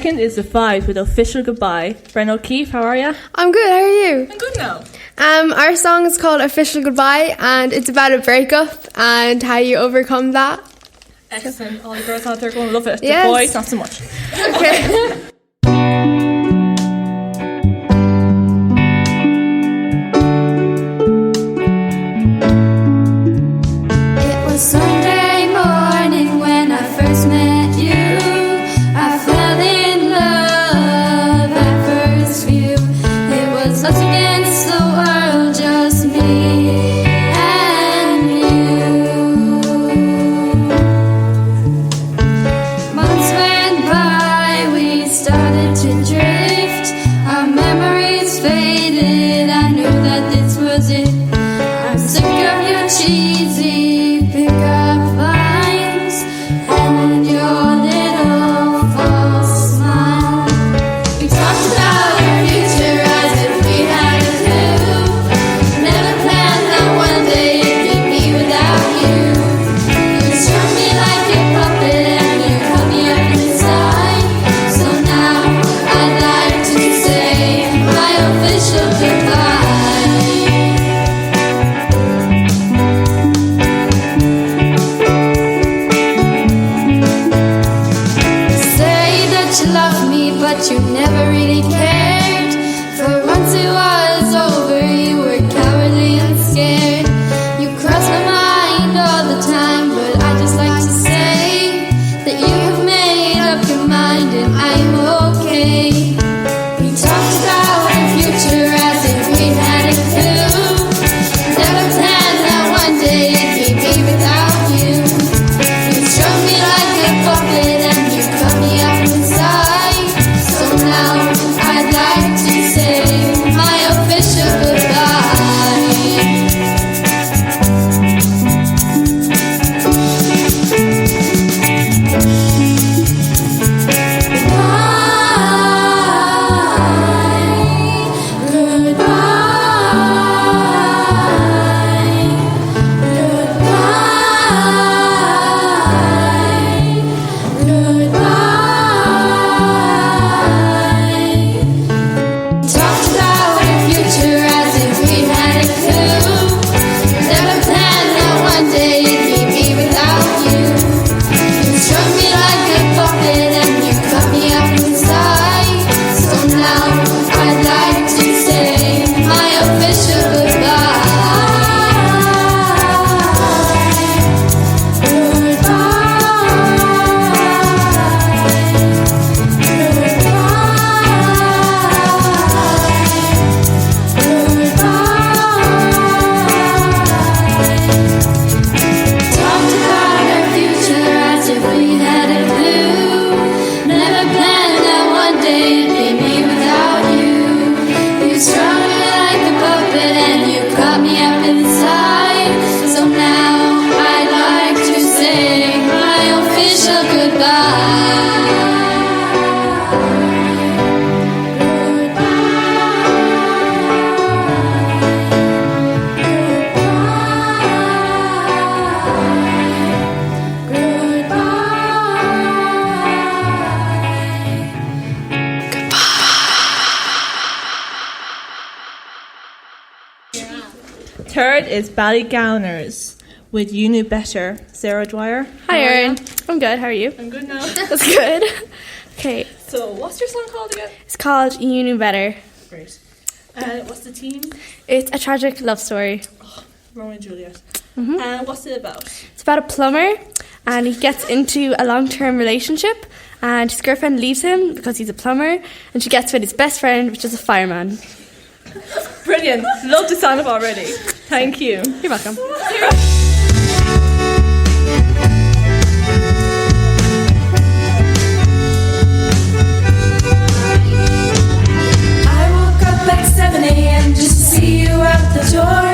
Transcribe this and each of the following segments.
second is The Five with Official Goodbye. Brenna O'Keefe, how are you? I'm good, how are you? I'm good now. Our song is called Official Goodbye, and it's about a breakup and how you overcome that. Excellent. All the girls out there are going to love it. Yes. The boys, not so much. Okay. It was Sunday morning when I first met you. I fell in love at first view. It was us against the world, just me and you. Months went by, we started to drift. Our memories faded, I knew that this was it. I'm sick of your cheesy pick-up lines and your little false smile. We talked about our future as if we had a clue. Never planned that one day it'd be me without you. You struck me like a puppet and you cut me up inside. So now I'd like to say my official goodbye. Say that you love me, but you never really cared. For once it was over, you were cowardly and scared. You crossed my mind all the time, but I just like to say that you have made up your mind and I'm okay. We talked about our future as if we had a clue. Never planned that one day it'd be me without you. You struck me like a puppet and you cut me up inside. So now I'd like to say my official goodbye. Talked about our future as if we had a clue. Never planned that one day it'd be me without you. You struck me like a puppet and you cut me up inside. So now I'd like to say my official goodbye. Talked about our future as if we had a clue. Never planned that one day it'd be me without you. You struck me like a puppet and you cut me up inside. So now I'd like to say my official goodbye. Third is Ballygowners with You Knew Better. Sarah Dwyer. Hi, how are Erin. you? I'm good, how are you? I'm good now. That's good. Okay, So, what's your song called again? it's called You Knew Better. Great. What's the theme? It's a tragic love story. Romeo and Juliet. And what's it about? It's about a plumber, and he gets into a long-term relationship, and his girlfriend leaves him because he's a plumber, and she gets with his best friend, which is a fireman. Brilliant. Love the sound of already. Thank you. You're welcome. I woke up at 7 a.m. just to see you out the door.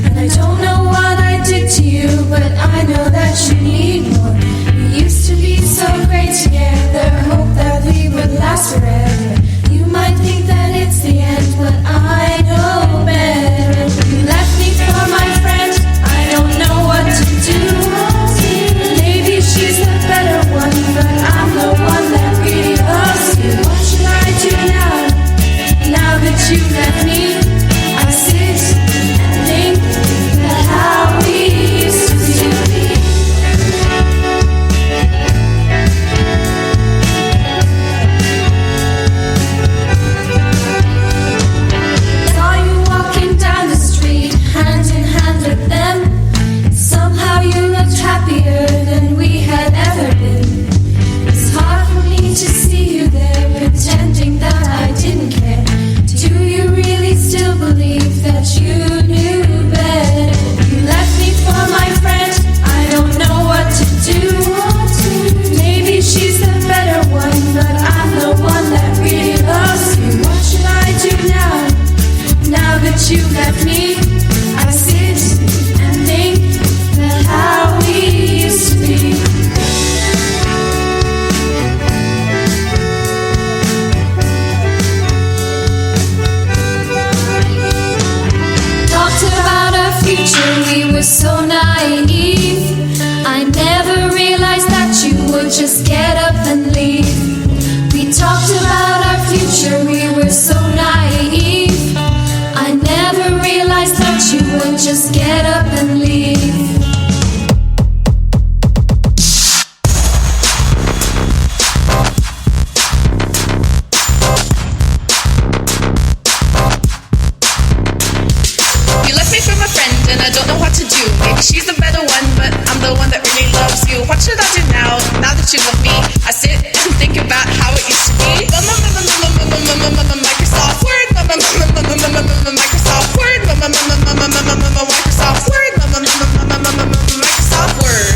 And I don't know what I did to you, but I know that you need more. We used to be so great together, hope that we would last forever. You might think that it's the end, but I know better. You left me for my friend, I don't would just get up and leave. We talked about our future, we were so naive. I never realized that you would just get up and leave. You left me for my friend and I don't know what to do. Maybe she's the better one, but I'm the one that really loves you. What should I do now that you love me? I sit and think about how it used to be. Microsoft Word, Microsoft Word, Microsoft Word, Microsoft Word.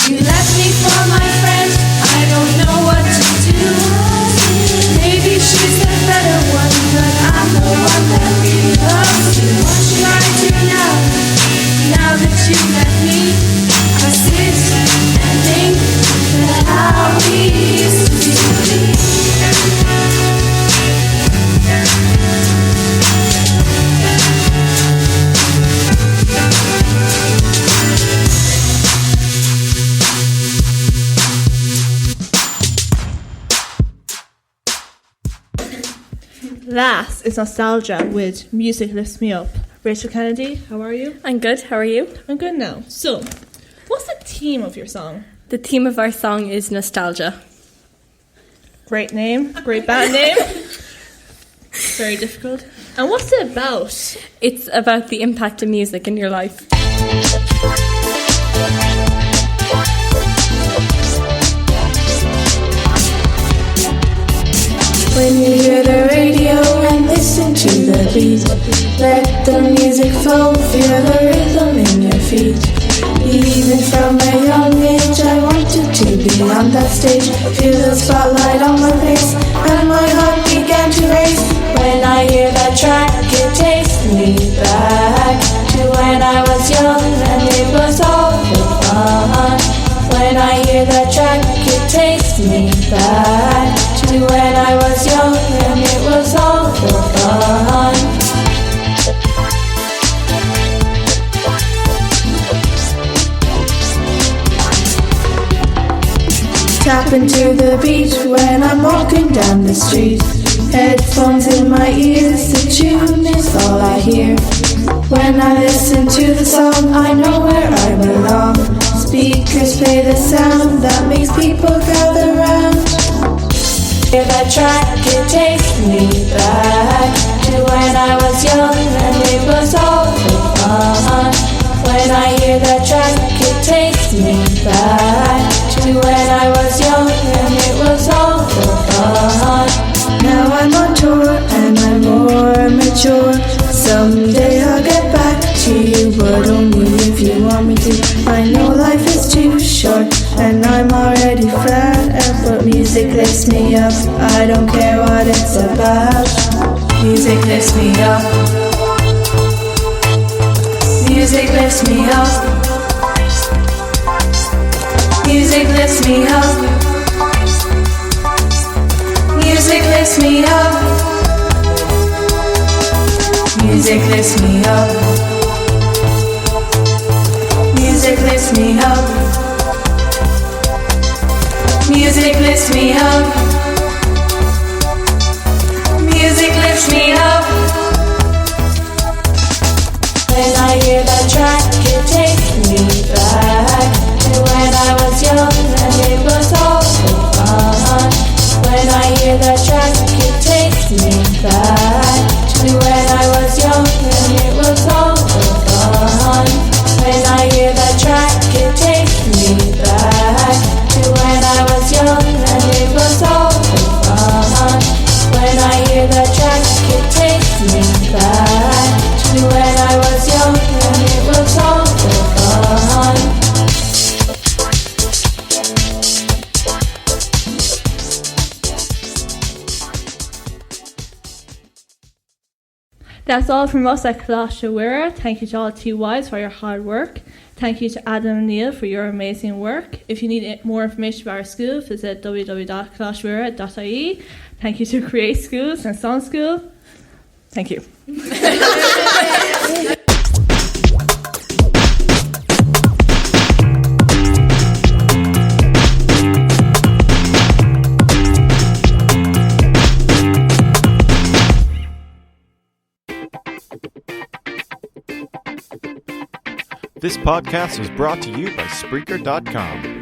You left me for my friend, I don't know what to do. Maybe she's the better one, but I'm the one that really loves you. What should I do now that you left me? I sit and think that how we used to be. Last is Nostalgia with Music Lifts Me Up. Rachel Kennedy, how are you? I'm good. How are you? I'm good now. So, what's the theme of your song? The theme of our song is nostalgia. Great name, great band name. Very difficult. And what's it about? It's about the impact of music in your life. When you hear the radio and listen to the beat, let the music flow, feel the rhythm in your feet. Even from a young age I wanted to be on that stage, feel the spotlight on my face, and my heart began to race. When I hear that track, it takes me back to when I was young and it was all for fun. When I hear that track, it takes me back to when I was young and it was all for fun. Tapping to the beat when I'm walking down the street. Headphones in my ears, the tune is all I hear. When I listen to the song, I know where I belong. Speakers play the sound that makes people gather round. Hear that track, it takes me back to when I was young and it was all for fun. When I hear that track, it takes me back to when I was young and it was all for fun. Now I'm on tour and I'm more mature. Someday I'll get back to you, but only if you want me to. I know life is too short and I'm already flat out, but music lifts me up. I don't care what it's about. Music lifts me up. Music lifts me up. Music lifts me up. Music lifts me up. Music lifts me up. Music lifts me up. Music lifts me up. Music lifts me up. When I hear that track, it takes me back to when I was young and it was all for fun. When I hear that track, it takes me back to when I was young and it was all for fun. When I hear that track, it takes me back to when I was young and it was all for fun. When I hear that track, it takes me back to when I was young and it was all for fun. That's all from us at Colaiste. Mhuire. Thank you to all 2 wives for your hard work. Thank you to Adam and Neil for your amazing work. If you need more information about our school, visit www.colaiste.ie. Thank you to Create Schools and Songschool. Thank you. This podcast was brought to you by Spreaker.com.